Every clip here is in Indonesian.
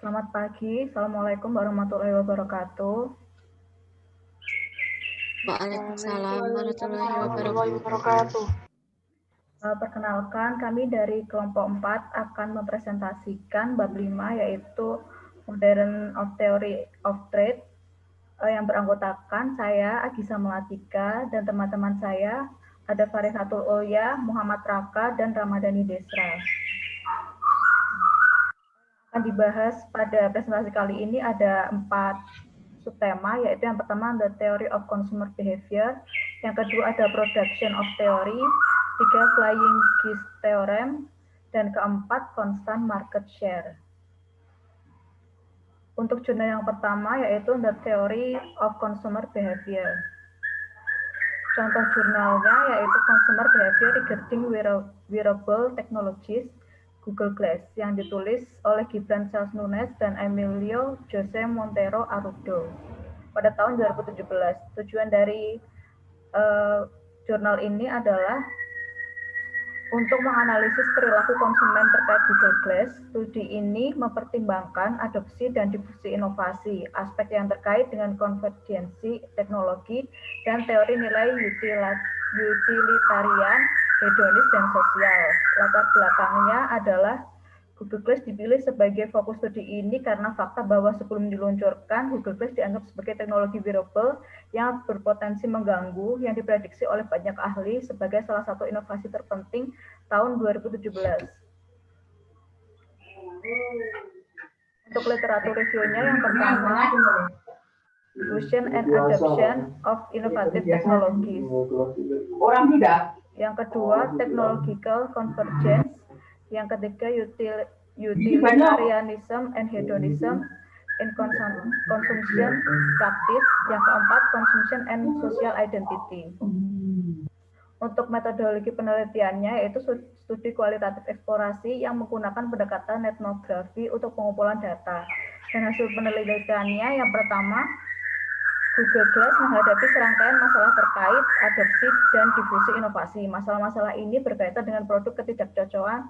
Selamat pagi, Assalamualaikum warahmatullahi wabarakatuh. Waalaikumsalam warahmatullahi wabarakatuh. Perkenalkan, kami dari kelompok 4 akan mempresentasikan bab 5 yaitu Modern of Theory of Trade yang beranggotakan saya, Agisa Melatika, dan teman-teman saya ada Farihatul Ulya, Muhammad Raka, dan Ramadhani Desra. Akan dibahas pada presentasi kali ini ada 4 subtema, yaitu yang pertama The Theory of Consumer Behavior, yang kedua ada Production of Theory, tiga Flying Geese Theorem, dan keempat Constant Market Share. Untuk jurnal yang pertama yaitu The Theory of Consumer Behavior. Contoh jurnalnya yaitu Consumer Behavior Regarding Wearable Technologies Google Glass yang ditulis oleh Gibran Charles Nunes dan Emilio Jose Montero Arrudo pada tahun 2017. Tujuan dari jurnal ini adalah untuk menganalisis perilaku konsumen terkait Google Glass. Studi ini mempertimbangkan adopsi dan difusi inovasi, aspek yang terkait dengan konvergensi teknologi, dan teori nilai utilitarian, hedonis, dan sosial. Latar belakangnya adalah Google Glass dipilih sebagai fokus studi ini karena fakta bahwa sebelum diluncurkan, Google Glass dianggap sebagai teknologi wearable yang berpotensi mengganggu, yang diprediksi oleh banyak ahli sebagai salah satu inovasi terpenting tahun 2017. Untuk literatur reviewnya yang pertama, Diffusion and Adoption of Innovative Technologies. Orang tidak. Yang kedua, Technological Convergence. Yang ketiga, Utilitarianism and Hedonism in Consumption Practice. Yang keempat, Consumption and Social Identity. Untuk metodologi penelitiannya yaitu studi kualitatif eksplorasi yang menggunakan pendekatan etnografi untuk pengumpulan data. Dan hasil penelitiannya yang pertama, Google Glass menghadapi serangkaian masalah terkait adopsi dan difusi inovasi. Masalah-masalah ini berkaitan dengan produk ketidakcocokan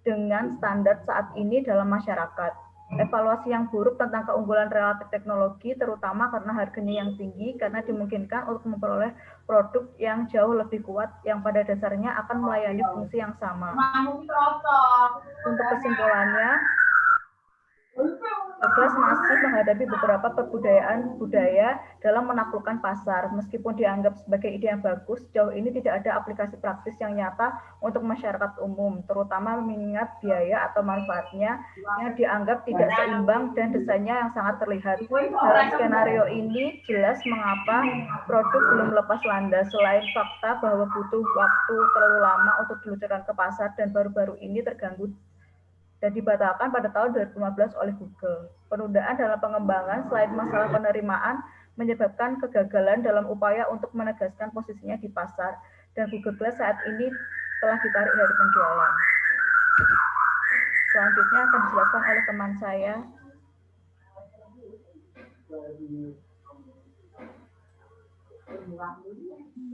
dengan standar saat ini dalam masyarakat. Evaluasi yang buruk tentang keunggulan relatif teknologi, terutama karena harganya yang tinggi, karena dimungkinkan untuk memperoleh produk yang jauh lebih kuat, yang pada dasarnya akan melayani fungsi yang sama. Untuk kesimpulannya, Glass masih menghadapi beberapa perbudayaan budaya dalam menaklukkan pasar. Meskipun dianggap sebagai ide yang bagus, sejauh ini tidak ada aplikasi praktis yang nyata untuk masyarakat umum, terutama mengingat biaya atau manfaatnya yang dianggap tidak seimbang dan desainnya yang sangat terlihat. Dalam skenario ini, jelas mengapa produk belum lepas landas, selain fakta bahwa butuh waktu terlalu lama untuk diluncurkan ke pasar dan baru-baru ini terganggu dan dibatalkan pada tahun 2015 oleh Google. Penundaan dalam pengembangan selain masalah penerimaan menyebabkan kegagalan dalam upaya untuk menegaskan posisinya di pasar, dan Google Glass saat ini telah ditarik dari penjualan. Selanjutnya akan dijelaskan oleh teman saya.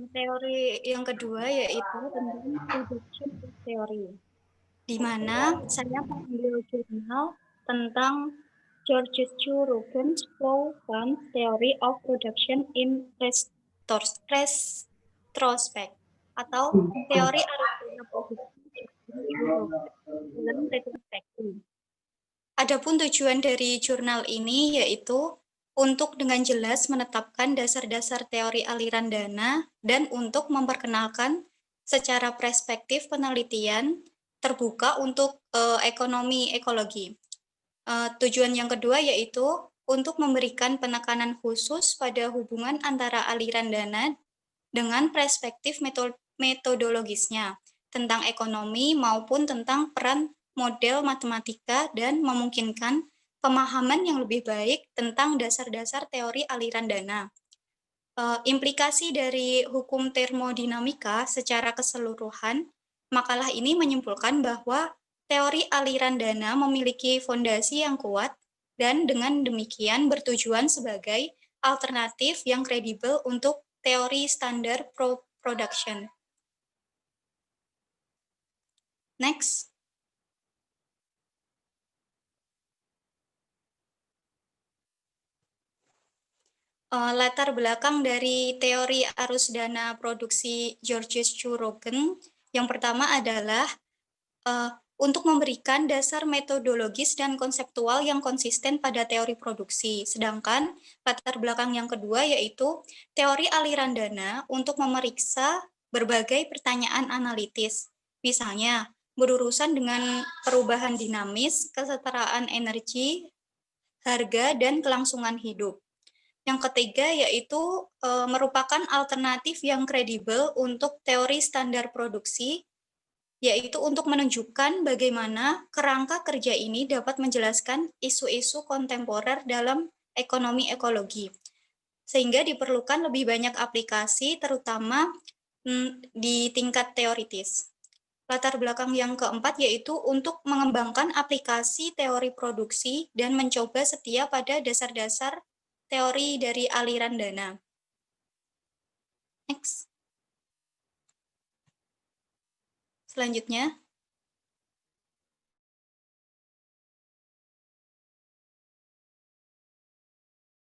Teori yang kedua yaitu tentang production theory, di mana saya mengambil jurnal tentang Georges Rogen's Flow Fund Theory of Production in Retrospect atau teori arena produksi dalam retrospektif. Adapun tujuan dari jurnal ini yaitu untuk dengan jelas menetapkan dasar-dasar teori aliran dana dan untuk memperkenalkan secara perspektif penelitian terbuka untuk ekonomi ekologi. Tujuan yang kedua yaitu untuk memberikan penekanan khusus pada hubungan antara aliran dana dengan perspektif metodologisnya tentang ekonomi maupun tentang peran model matematika dan memungkinkan pemahaman yang lebih baik tentang dasar-dasar teori aliran dana. Implikasi dari hukum termodinamika secara keseluruhan, makalah ini menyimpulkan bahwa teori aliran dana memiliki fondasi yang kuat dan dengan demikian bertujuan sebagai alternatif yang kredibel untuk teori standar production. Next. latar belakang dari teori arus dana produksi Georges C. Roegen yang pertama adalah untuk memberikan dasar metodologis dan konseptual yang konsisten pada teori produksi. Sedangkan latar belakang yang kedua yaitu teori aliran dana untuk memeriksa berbagai pertanyaan analitis. Misalnya, berurusan dengan perubahan dinamis, kesetaraan energi, harga, dan kelangsungan hidup. Yang ketiga yaitu merupakan alternatif yang kredibel untuk teori standar produksi, yaitu untuk menunjukkan bagaimana kerangka kerja ini dapat menjelaskan isu-isu kontemporer dalam ekonomi ekologi. Sehingga diperlukan lebih banyak aplikasi, terutama di tingkat teoritis. Latar belakang yang keempat yaitu untuk mengembangkan aplikasi teori produksi dan mencoba setia pada dasar-dasar teori dari aliran dana. Next. Selanjutnya,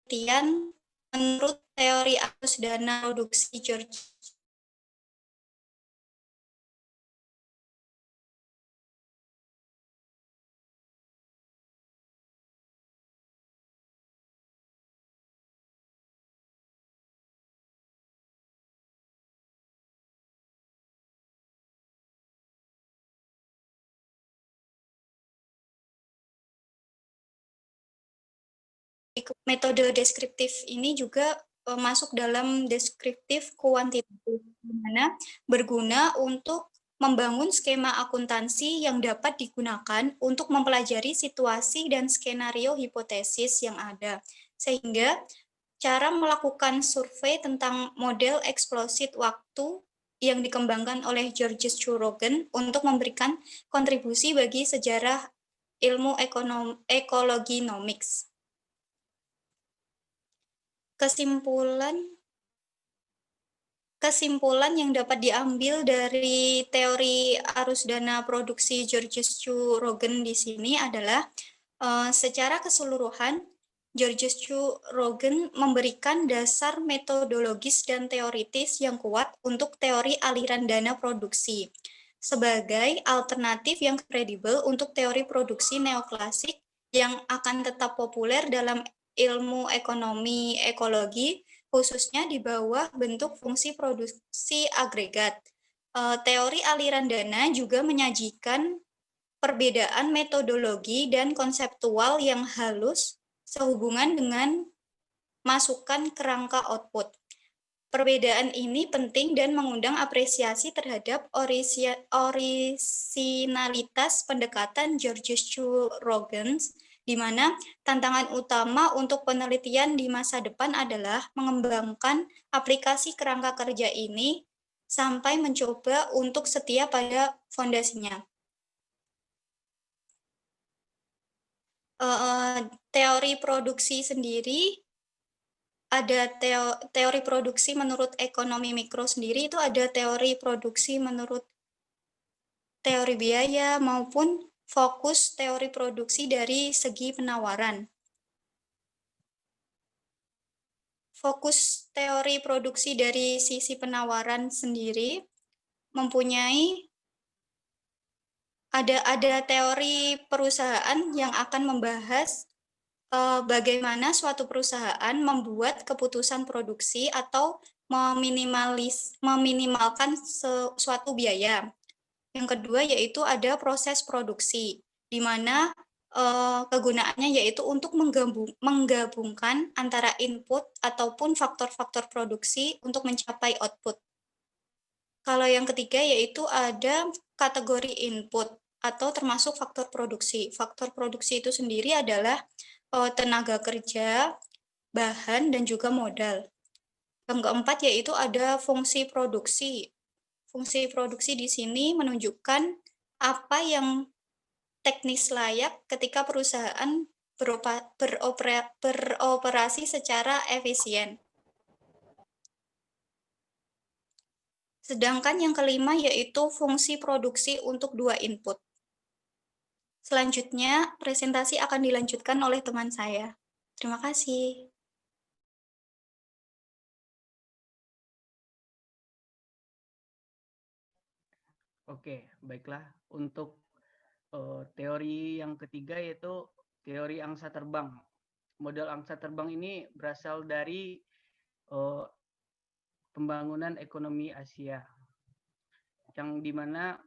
penelitian menurut teori arus dana produksi George metode deskriptif ini juga masuk dalam deskriptif kuantitatif, di mana berguna untuk membangun skema akuntansi yang dapat digunakan untuk mempelajari situasi dan skenario hipotesis yang ada. Sehingga cara melakukan survei tentang model eksplosit waktu yang dikembangkan oleh Georges C. Roegen untuk memberikan kontribusi bagi sejarah ilmu ekologi nomics. Kesimpulan yang dapat diambil dari teori arus dana produksi Georges C. Roegen di sini adalah secara keseluruhan Georges C. Roegen memberikan dasar metodologis dan teoritis yang kuat untuk teori aliran dana produksi sebagai alternatif yang kredibel untuk teori produksi neoklasik yang akan tetap populer dalam ilmu ekonomi ekologi, khususnya di bawah bentuk fungsi produksi agregat. Teori aliran dana juga menyajikan perbedaan metodologi dan konseptual yang halus sehubungan dengan masukan kerangka output. Perbedaan ini penting dan mengundang apresiasi terhadap orisinalitas pendekatan Georges C. Roegen, di mana tantangan utama untuk penelitian di masa depan adalah mengembangkan aplikasi kerangka kerja ini sampai mencoba untuk setia pada fondasinya. Teori produksi sendiri, ada teori produksi menurut ekonomi mikro sendiri, itu ada teori produksi menurut teori biaya maupun fokus teori produksi dari segi penawaran. Fokus teori produksi dari sisi penawaran sendiri mempunyai ada teori perusahaan yang akan membahas bagaimana suatu perusahaan membuat keputusan produksi atau meminimalkan suatu biaya. Yang kedua yaitu ada proses produksi, di mana kegunaannya yaitu untuk menggabungkan antara input ataupun faktor-faktor produksi untuk mencapai output. Kalau yang ketiga yaitu ada kategori input atau termasuk faktor produksi. Faktor produksi itu sendiri adalah tenaga kerja, bahan, dan juga modal. Yang keempat yaitu ada fungsi produksi. Fungsi produksi di sini menunjukkan apa yang teknis layak ketika perusahaan beroperasi secara efisien. Sedangkan yang kelima yaitu fungsi produksi untuk dua input. Selanjutnya, presentasi akan dilanjutkan oleh teman saya. Terima kasih. Oke, baiklah. Untuk teori yang ketiga yaitu teori angsa terbang. Model angsa terbang ini berasal dari pembangunan ekonomi Asia, yang dimana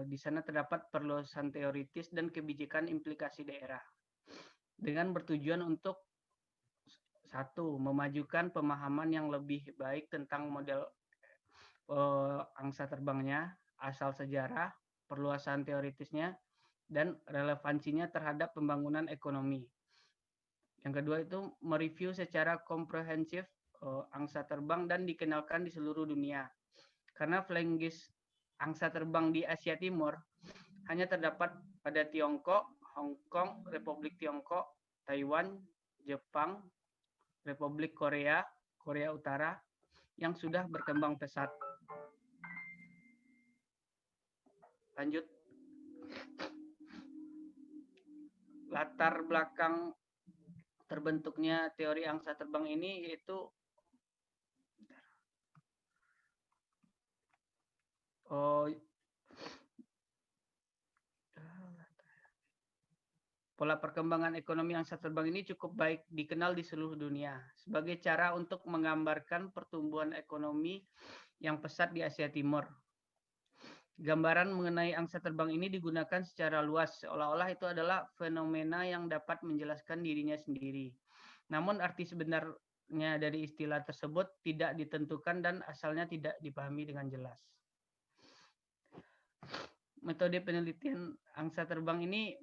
di sana terdapat perluasan teoritis dan kebijakan implikasi daerah, dengan bertujuan untuk satu, memajukan pemahaman yang lebih baik tentang model angsa terbangnya, asal sejarah, perluasan teoritisnya, dan relevansinya terhadap pembangunan ekonomi. Yang kedua itu mereview secara komprehensif angsa terbang dan dikenalkan di seluruh dunia. Karena flying geese angsa terbang di Asia Timur hanya terdapat pada Tiongkok, Hong Kong, Republik Tiongkok, Taiwan, Jepang, Republik Korea, Korea Utara yang sudah berkembang pesat. Lanjut. Latar belakang terbentuknya teori angsa terbang ini yaitu pola perkembangan ekonomi angsa terbang ini cukup baik dikenal di seluruh dunia sebagai cara untuk menggambarkan pertumbuhan ekonomi yang pesat di Asia Timur. Gambaran mengenai angsa terbang ini digunakan secara luas, seolah-olah itu adalah fenomena yang dapat menjelaskan dirinya sendiri. Namun arti sebenarnya dari istilah tersebut tidak ditentukan dan asalnya tidak dipahami dengan jelas. Metode penelitian angsa terbang ini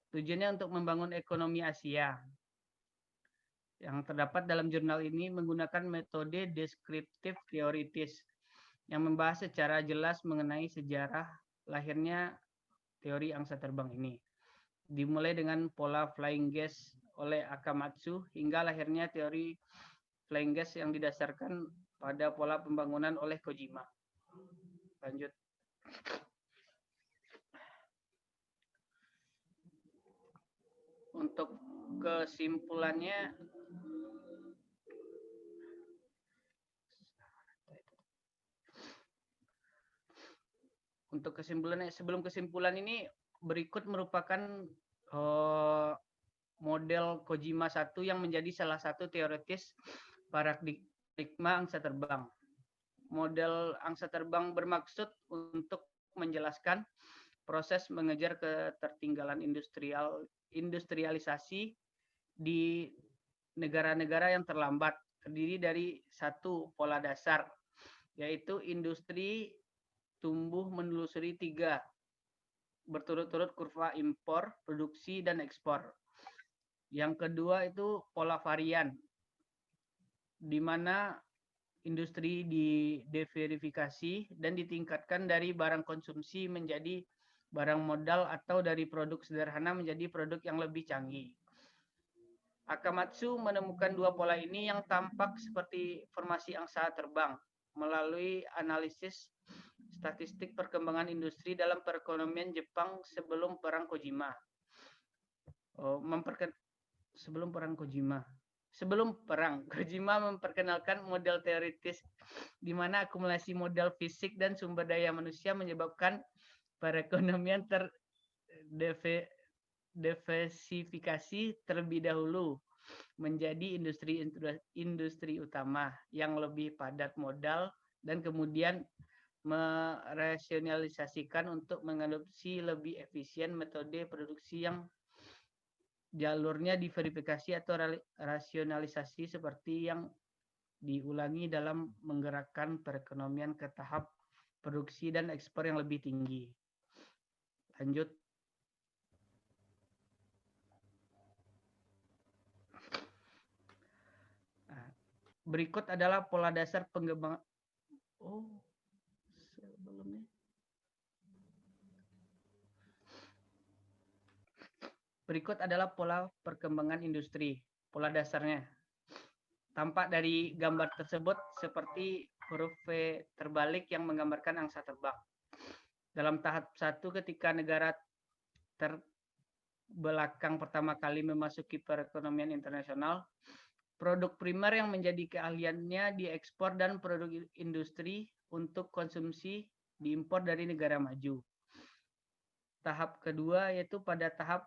tujuannya untuk membangun ekonomi Asia. Yang terdapat dalam jurnal ini menggunakan metode deskriptif teoritis yang membahas secara jelas mengenai sejarah lahirnya teori angsa terbang ini. Dimulai dengan pola flying geese oleh Akamatsu hingga lahirnya teori flying geese yang didasarkan pada pola pembangunan oleh Kojima. Lanjut. Untuk kesimpulannya, sebelum kesimpulan ini berikut merupakan model Kojima 1 yang menjadi salah satu teoritis paradigma angsa terbang. Model angsa terbang bermaksud untuk menjelaskan proses mengejar ketertinggalan industrialisasi di negara-negara yang terlambat, terdiri dari satu pola dasar, yaitu industri tumbuh menelusuri 3 berturut-turut kurva impor, produksi, dan ekspor. Yang kedua itu pola varian, di mana industri diverifikasi dan ditingkatkan dari barang konsumsi menjadi barang modal atau dari produk sederhana menjadi produk yang lebih canggih. Akamatsu menemukan 2 pola ini yang tampak seperti formasi angsa terbang melalui analisis statistik perkembangan industri dalam perekonomian Jepang sebelum perang Kojima. Sebelum perang, Kojima memperkenalkan model teoritis di mana akumulasi modal fisik dan sumber daya manusia menyebabkan perekonomian terdiversifikasi terlebih dahulu menjadi industri utama yang lebih padat modal dan kemudian merasionalisasikan untuk mengadopsi lebih efisien metode produksi yang jalurnya diverifikasi atau rasionalisasi seperti yang diulangi dalam menggerakkan perekonomian ke tahap produksi dan ekspor yang lebih tinggi. Lanjut. Berikut adalah pola dasar pengembangan. Berikut adalah pola perkembangan industri. Pola dasarnya tampak dari gambar tersebut seperti huruf V terbalik yang menggambarkan angsa terbang. Dalam tahap 1, ketika negara terbelakang pertama kali memasuki perekonomian internasional, produk primer yang menjadi keahliannya diekspor dan produk industri untuk konsumsi diimpor dari negara maju. Tahap kedua yaitu pada tahap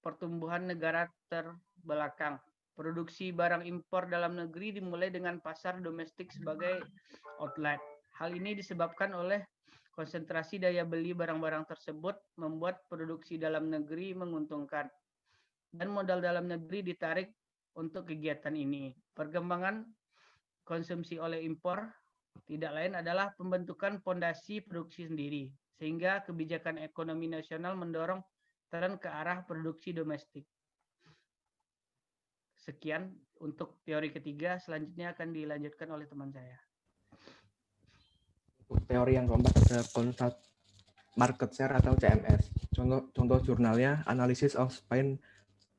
pertumbuhan negara terbelakang. Produksi barang impor dalam negeri dimulai dengan pasar domestik sebagai outlet. Hal ini disebabkan oleh konsentrasi daya beli barang-barang tersebut membuat produksi dalam negeri menguntungkan dan modal dalam negeri ditarik untuk kegiatan ini. Perkembangan konsumsi oleh impor tidak lain adalah pembentukan fondasi produksi sendiri, sehingga kebijakan ekonomi nasional mendorong tren ke arah produksi domestik. Sekian untuk teori ketiga, selanjutnya akan dilanjutkan oleh teman saya. Untuk teori yang keempat ada Consult Market Share atau CMS. Contoh jurnalnya Analysis of Spain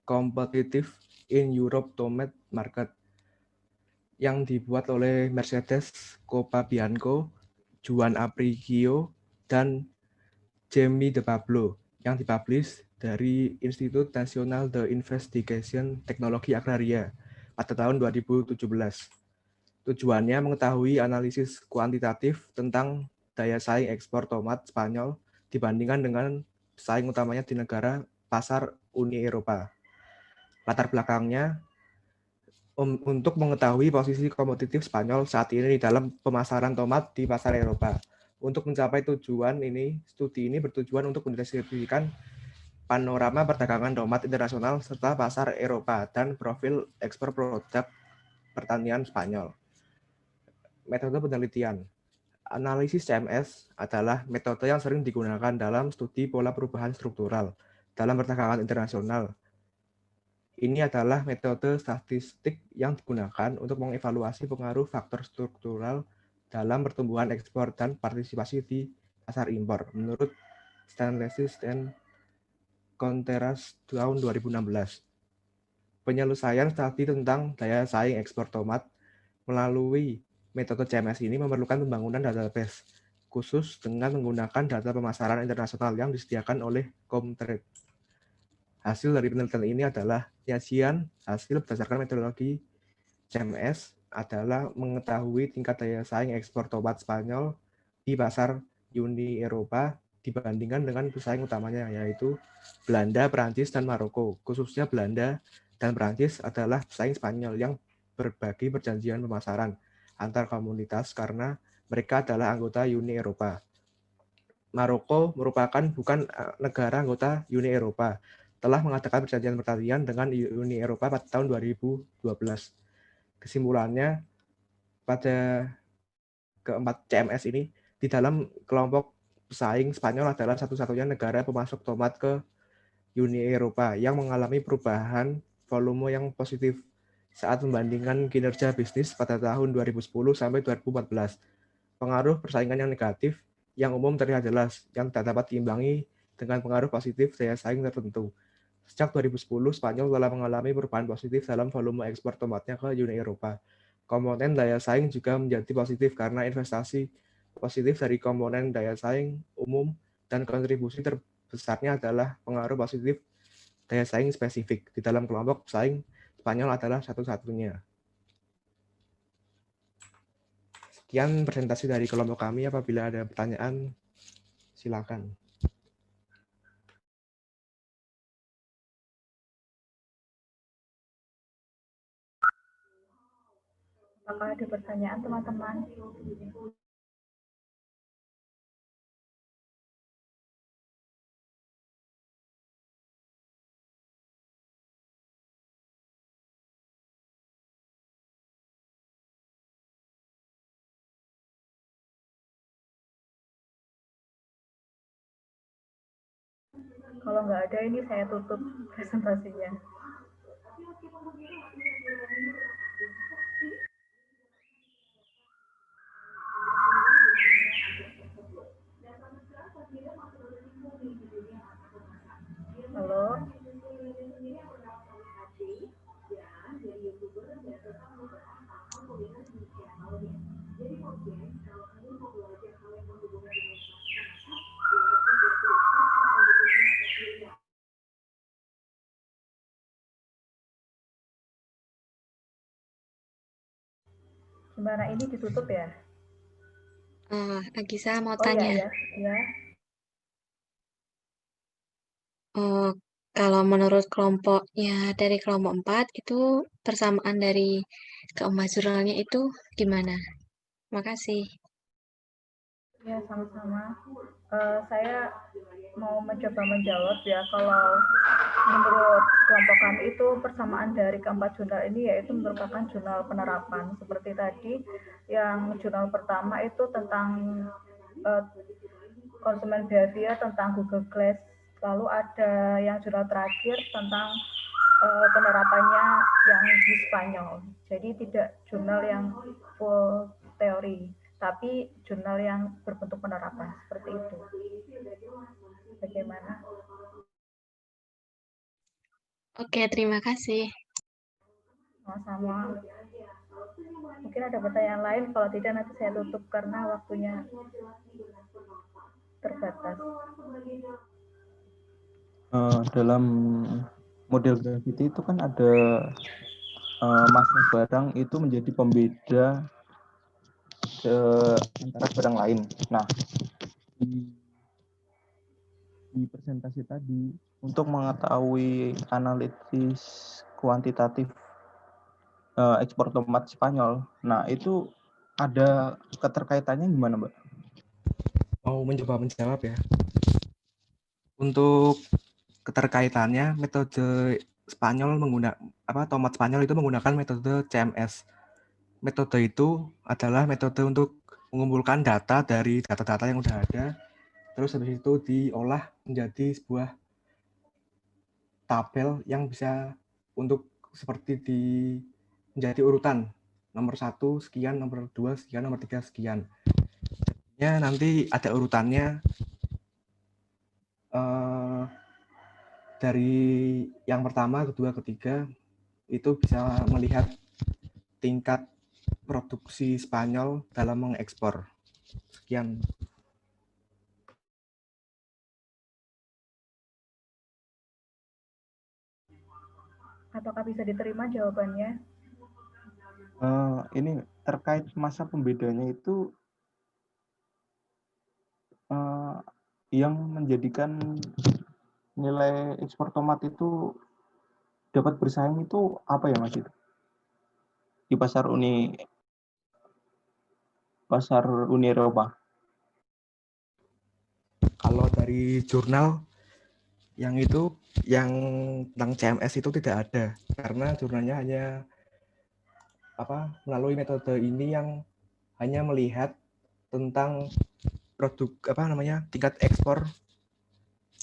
Competitive in Europe Tomato Market yang dibuat oleh Mercedes Copa-Bianco, Juan Aprigio, dan Jamie de Pablo yang dipublish dari Institut Nasional de Investigation Teknologi Agraria pada tahun 2017. Tujuannya mengetahui analisis kuantitatif tentang daya saing ekspor tomat Spanyol dibandingkan dengan pesaing utamanya di negara pasar Uni Eropa. Latar belakangnya untuk mengetahui posisi kompetitif Spanyol saat ini di dalam pemasaran tomat di pasar Eropa. Untuk mencapai tujuan ini, studi ini bertujuan untuk mendeskripsikan panorama perdagangan tomat internasional serta pasar Eropa dan profil ekspor produk pertanian Spanyol. Metode penelitian. Analisis CMS adalah metode yang sering digunakan dalam studi pola perubahan struktural dalam perdagangan internasional. Ini adalah metode statistik yang digunakan untuk mengevaluasi pengaruh faktor struktural dalam pertumbuhan ekspor dan partisipasi di pasar impor, menurut Stanlesis dan Contreras tahun 2016. Penyelesaian studi tentang daya saing ekspor tomat melalui metode CMS ini memerlukan pembangunan database khusus dengan menggunakan data pemasaran internasional yang disediakan oleh Comtrade. Hasil dari penelitian ini adalah penyajian hasil berdasarkan metodologi CMS adalah mengetahui tingkat daya saing ekspor tomat Spanyol di pasar Uni Eropa dibandingkan dengan pesaing utamanya yaitu Belanda, Perancis, dan Maroko. Khususnya Belanda dan Perancis adalah pesaing Spanyol yang berbagi perjanjian pemasaran antar komunitas karena mereka adalah anggota Uni Eropa. Maroko merupakan bukan negara anggota Uni Eropa, telah mengadakan perjanjian pertanian dengan Uni Eropa pada tahun 2012. Kesimpulannya, pada keempat CMS ini, di dalam kelompok pesaing Spanyol adalah satu-satunya negara pemasok tomat ke Uni Eropa yang mengalami perubahan volume yang positif saat membandingkan kinerja bisnis pada tahun 2010 sampai 2014. Pengaruh persaingan yang negatif yang umum terlihat jelas, yang tak dapat diimbangi dengan pengaruh positif daya saing tertentu. Sejak 2010, Spanyol telah mengalami perubahan positif dalam volume ekspor tomatnya ke Uni Eropa. Komponen daya saing juga menjadi positif karena investasi positif dari komponen daya saing umum dan kontribusi terbesarnya adalah pengaruh positif daya saing spesifik di dalam kelompok pesaing Spanyol adalah satu-satunya. Sekian presentasi dari kelompok kami. Apabila ada pertanyaan, silakan. Apakah ada pertanyaan, teman-teman? Kalau nggak ada, ini saya tutup presentasinya. Halo? Gimana, ini ditutup ya? Agisa mau Oh iya tanya. ya, ya. Kalau menurut kelompoknya dari kelompok 4 itu persamaan dari keempat jurnalnya itu gimana? Makasih. Ya, sama-sama. Saya mau mencoba menjawab ya, kalau menurut kelompok kami itu persamaan dari keempat jurnal ini yaitu merupakan jurnal penerapan. Seperti tadi, yang jurnal pertama itu tentang konsumen behavior, tentang Google Glass. Lalu ada yang jurnal terakhir tentang penerapannya yang di Spanyol. Jadi tidak jurnal yang full teori, tapi jurnal yang berbentuk penerapan seperti itu. Bagaimana? Oke, terima kasih. Sama-sama. Mungkin ada pertanyaan lain, kalau tidak nanti saya tutup karena waktunya terbatas. Dalam model gravity itu kan ada massa barang itu menjadi pembeda antara barang lain. Nah, di presentasi tadi untuk mengetahui analisis kuantitatif ekspor tomat Spanyol, nah itu ada keterkaitannya gimana, Mbak? Mau mencoba menjawab ya. Untuk keterkaitannya, metode Spanyol tomat Spanyol itu menggunakan metode CMS. Metode itu adalah metode untuk mengumpulkan data dari data-data yang sudah ada, terus habis itu diolah menjadi sebuah tabel yang bisa untuk seperti menjadi urutan nomor 1 sekian, nomor 2 sekian, nomor 3 sekian. Ya, nanti ada urutannya dari yang pertama, kedua, ketiga, itu bisa melihat tingkat produksi Spanyol dalam mengekspor. Sekian. Apakah bisa diterima jawabannya? Ini terkait masa pembedanya itu yang menjadikan nilai ekspor tomat itu dapat bersaing itu apa ya, Mas? Itu di pasar Uni Eropa. Kalau dari jurnal yang tentang CMS itu tidak ada, karena jurnalnya hanya melalui metode ini yang hanya melihat tentang tingkat ekspor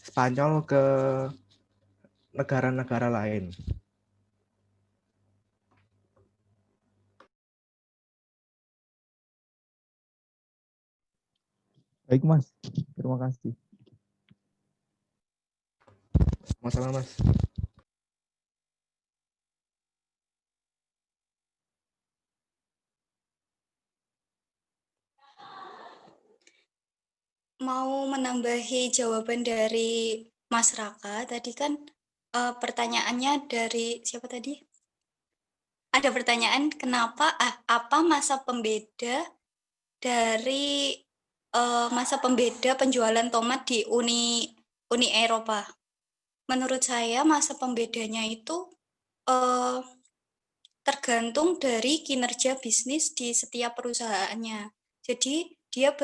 Spanyol ke negara-negara lain. Baik, Mas. Terima kasih. Masalah, Mas. Mau menambahi jawaban dari Mas Raka, tadi kan pertanyaannya dari siapa tadi? Ada pertanyaan kenapa apa masa pembeda dari masa pembeda penjualan tomat di Uni Eropa. Menurut saya masa pembedanya itu tergantung dari kinerja bisnis di setiap perusahaannya. Jadi dia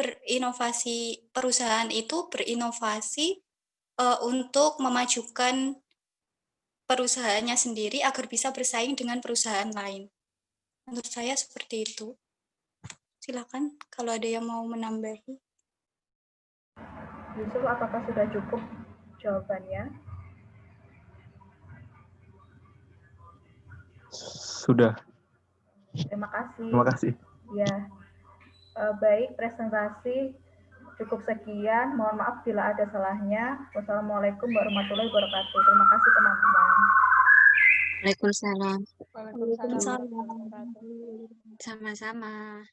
perusahaan itu berinovasi untuk memajukan perusahaannya sendiri agar bisa bersaing dengan perusahaan lain. Menurut saya seperti itu. Silakan kalau ada yang mau menambahi. Yusuf, apakah sudah cukup jawabannya? Sudah. Terima kasih. Terima kasih. Ya, baik, presentasi cukup sekian. Mohon maaf bila ada salahnya. Wassalamualaikum warahmatullahi wabarakatuh. Terima kasih teman-teman. Waalaikumsalam. Waalaikumsalam. Sama-sama.